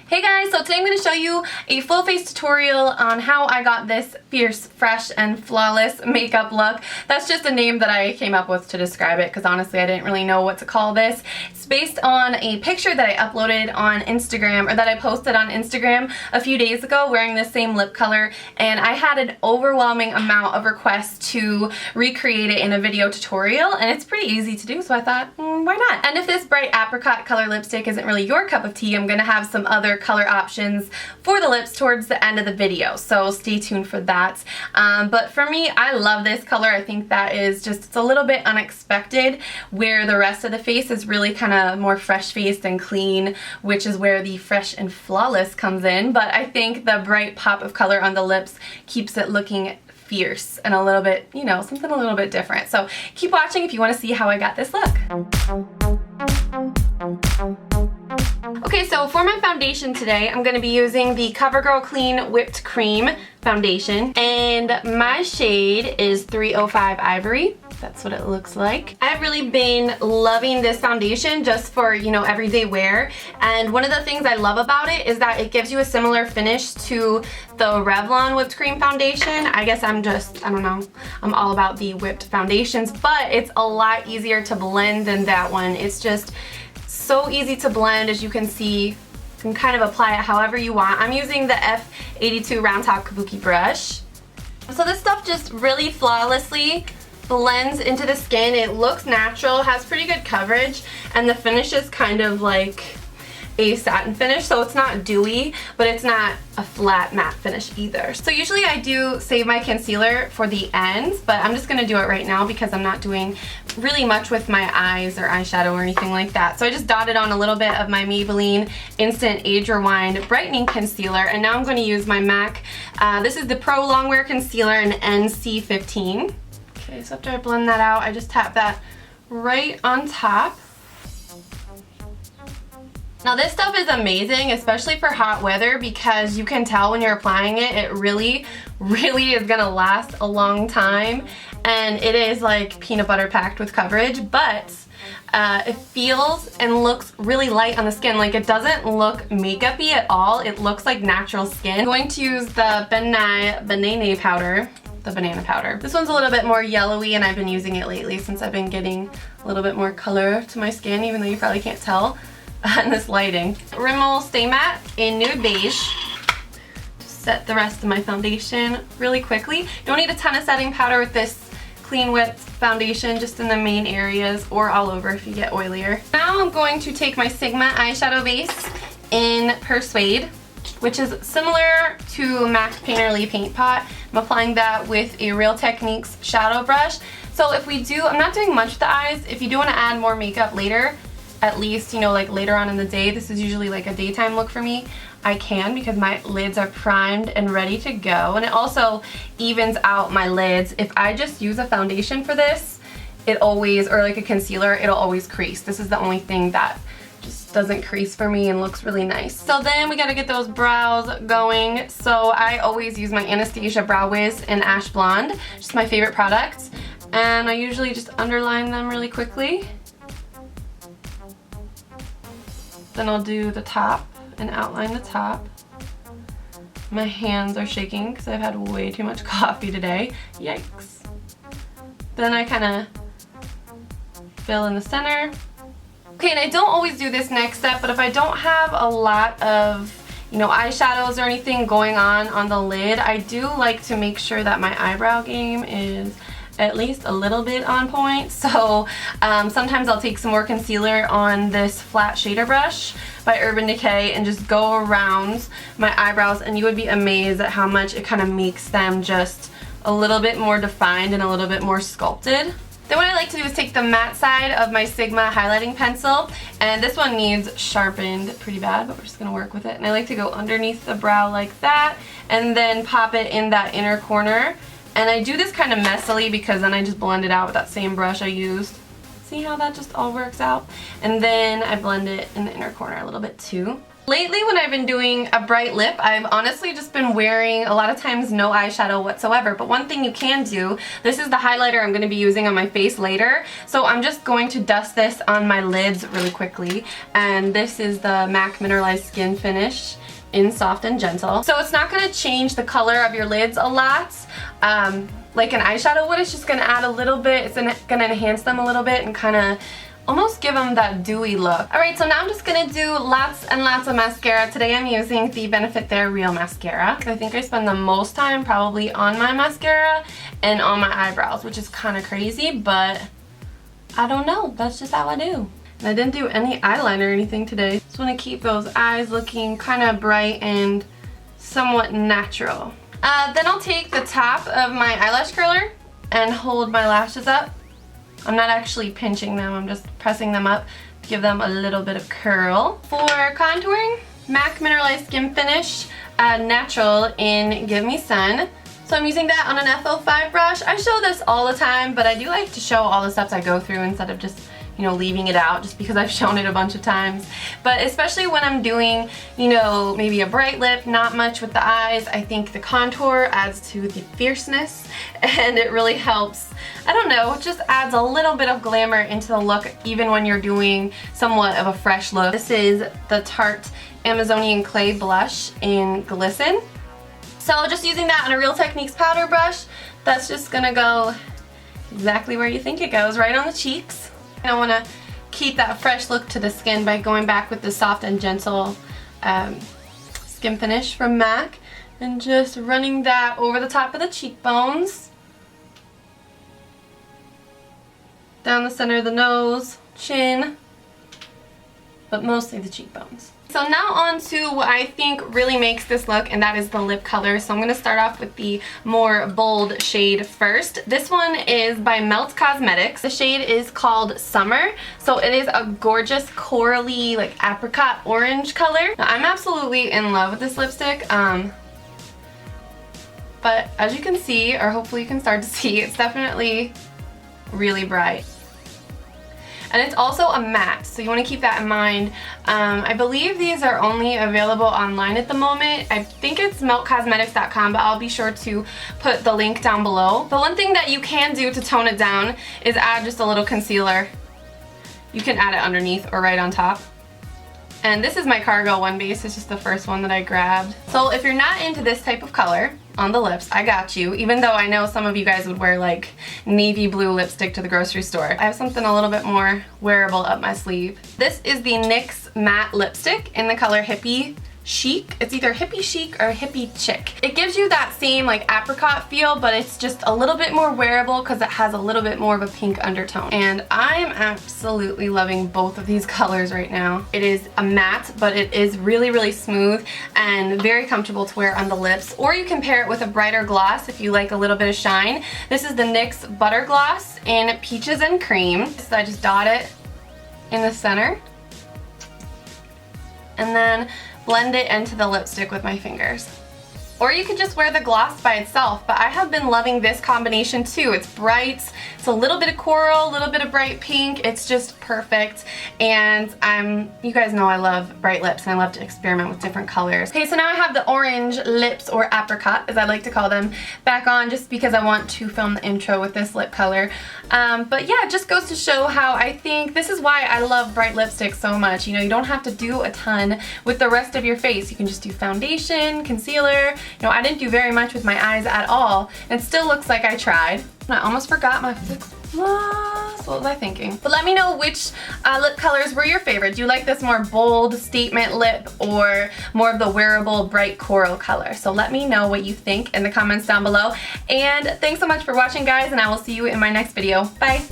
Hey guys, so today I'm going to show you a full face tutorial on how I got this fierce, fresh, and flawless makeup look. That's just a name that I came up with to describe it because honestly I didn't really know what to call this. It's based on a picture that I uploaded on Instagram, or that I posted on Instagram a few days ago wearing this same lip color, and I had an overwhelming amount of requests to recreate it in a video tutorial, and it's pretty easy to do, so I thought, why not? And if this bright apricot color lipstick isn't really your cup of tea, I'm going to have some other color options for the lips towards the end of the video, so stay tuned for that. But for me, I love this color. I think that is just, it's a little bit unexpected, where the rest of the face is really kind of more fresh faced and clean, which is where the fresh and flawless comes in. But I think the bright pop of color on the lips keeps it looking fierce and a little bit, you know, something a little bit different. So keep watching if you want to see how I got this look. Okay, so for my foundation today, I'm going to be using the Covergirl Clean Whipped Cream foundation, and my shade is 305 Ivory. That's what it looks like. I've really been loving this foundation just for, you know, everyday wear, and one of the things I love about it is that it gives you a similar finish to the Revlon Whipped Cream foundation. I guess I don't know, I'm all about the whipped foundations, but it's a lot easier to blend than that one. It's just so easy to blend. As you can see, you can kind of apply it however you want. I'm using the F82 round top kabuki brush. So this stuff just really flawlessly blends into the skin. It looks natural, has pretty good coverage, and the finish is kind of like a satin finish, so it's not dewy, but it's not a flat matte finish either. So usually I do save my concealer for the ends, but I'm just going to do it right now because I'm not doing really much with my eyes or eyeshadow or anything like that. So I just dotted on a little bit of my Maybelline Instant Age Rewind Brightening Concealer, and now I'm going to use my MAC. This is the Pro Longwear Concealer in NC15. Okay, so after I blend that out, I just tap that right on top. Now this stuff is amazing, especially for hot weather, because you can tell when you're applying it, it really is gonna last a long time, and it is like peanut butter packed with coverage, but it feels and looks really light on the skin. Like, it doesn't look makeup-y at all. It looks like natural skin. I'm going to use the Nye Banana powder. The banana powder. This one's a little bit more yellowy, and I've been using it lately since I've been getting a little bit more color to my skin, even though you probably can't tell in this lighting. Rimmel Stay Matte in nude beige. Just set the rest of my foundation really quickly. You don't need a ton of setting powder with this clean whipped foundation, just in the main areas or all over if you get oilier. Now I'm going to take my Sigma eyeshadow base in Persuade, which is similar to MAC Painterly Paint Pot. I'm applying that with a Real Techniques shadow brush. So if we do, I'm not doing much with the eyes. If you do want to add more makeup later, at least, you know, like later on in the day, this is usually like a daytime look for me, I can, because my lids are primed and ready to go. And it also evens out my lids. If I just use a foundation for this, it always, or like a concealer, it'll always crease. This is the only thing that just doesn't crease for me and looks really nice. So then we gotta get those brows going. So I always use my Anastasia Brow Wiz in Ash Blonde, just my favorite product. And I usually just underline them really quickly. Then I'll do the top and outline the top. My hands are shaking because I've had way too much coffee today. Yikes. Then I kind of fill in the center. Okay, and I don't always do this next step, but if I don't have a lot of, you know, eyeshadows or anything going on the lid, I do like to make sure that my eyebrow game is at least a little bit on point. So sometimes I'll take some more concealer on this flat shader brush by Urban Decay and just go around my eyebrows, and you would be amazed at how much it kind of makes them just a little bit more defined and a little bit more sculpted. Then what I like to do is take the matte side of my Sigma highlighting pencil, and this one needs sharpened pretty bad, but we're just going to work with it. And I like to go underneath the brow like that, and then pop it in that inner corner. And I do this kind of messily because then I just blend it out with that same brush I used. See how that just all works out? And then I blend it in the inner corner a little bit too. Lately when I've been doing a bright lip, I've honestly just been wearing a lot of times no eyeshadow whatsoever. But one thing you can do, this is the highlighter I'm going to be using on my face later. So I'm just going to dust this on my lids really quickly. And this is the MAC Mineralize Skinfinish in Soft and Gentle. So it's not going to change the color of your lids a lot. Like an eyeshadow would. It's just going to add a little bit. It's going to enhance them a little bit and kind of almost give them that dewy look. Alright, so now I'm just gonna do lots and lots of mascara. Today I'm using the Benefit They're Real Mascara. I think I spend the most time probably on my mascara and on my eyebrows, which is kind of crazy, but I don't know. That's just how I do. And I didn't do any eyeliner or anything today. Just want to keep those eyes looking kind of bright and somewhat natural. Then I'll take the top of my eyelash curler and hold my lashes up. I'm not actually pinching them, I'm just pressing them up to give them a little bit of curl. For contouring, MAC Mineralize Skinfinish Natural in Give Me Sun. So I'm using that on an F05 brush. I show this all the time, but I do like to show all the steps I go through instead of just, you know, leaving it out just because I've shown it a bunch of times. But especially when I'm doing, you know, maybe a bright lip, not much with the eyes, I think the contour adds to the fierceness and it really helps. I don't know, it just adds a little bit of glamour into the look even when you're doing somewhat of a fresh look. This is the Tarte Amazonian Clay Blush in Glisten. So just using that on a Real Techniques powder brush, that's just gonna go exactly where you think it goes, right on the cheeks. And I want to keep that fresh look to the skin by going back with the Soft and Gentle Skin Finish from MAC and just running that over the top of the cheekbones, down the center of the nose, chin, but mostly the cheekbones. So now on to what I think really makes this look, and that is the lip color. So I'm going to start off with the more bold shade first. This one is by Melt Cosmetics. The shade is called Summer. So it is a gorgeous corally, like apricot orange color. Now, I'm absolutely in love with this lipstick. But as you can see, or hopefully you can start to see, it's definitely really bright. And it's also a matte, so you want to keep that in mind. I believe these are only available online at the moment. I think it's meltcosmetics.com, but I'll be sure to put the link down below. The one thing that you can do to tone it down is add just a little concealer. You can add it underneath or right on top. And this is my Cargo One Base. It's just the first one that I grabbed. So if you're not into this type of color on the lips, I got you. Even though I know some of you guys would wear like navy blue lipstick to the grocery store. I have something a little bit more wearable up my sleeve. This is the NYX Matte lipstick in the color Hippie Chic. It's either Hippie Chic or Hippie Chic. It gives you that same like apricot feel, but it's just a little bit more wearable because it has a little bit more of a pink undertone. And I am absolutely loving both of these colors right now. It is a matte, but it is really, really smooth and very comfortable to wear on the lips. Or you can pair it with a brighter gloss if you like a little bit of shine. This is the NYX Butter Gloss in Peaches and Cream. So I just dot it in the center. And then blend it into the lipstick with my fingers. Or you could just wear the gloss by itself, but I have been loving this combination too. It's bright, it's a little bit of coral, a little bit of bright pink. It's just perfect. And you guys know I love bright lips and I love to experiment with different colors. Okay, so now I have the orange lips, or apricot as I like to call them, back on just because I want to film the intro with this lip color. But yeah, it just goes to show how I think this is why I love bright lipstick so much. You know, you don't have to do a ton with the rest of your face. You can just do foundation, concealer. You know, I didn't do very much with my eyes at all, and it still looks like I tried. I almost forgot my physics class. What was I thinking? But let me know which lip colors were your favorite. Do you like this more bold statement lip or more of the wearable bright coral color? So let me know what you think in the comments down below. And thanks so much for watching, guys, and I will see you in my next video. Bye!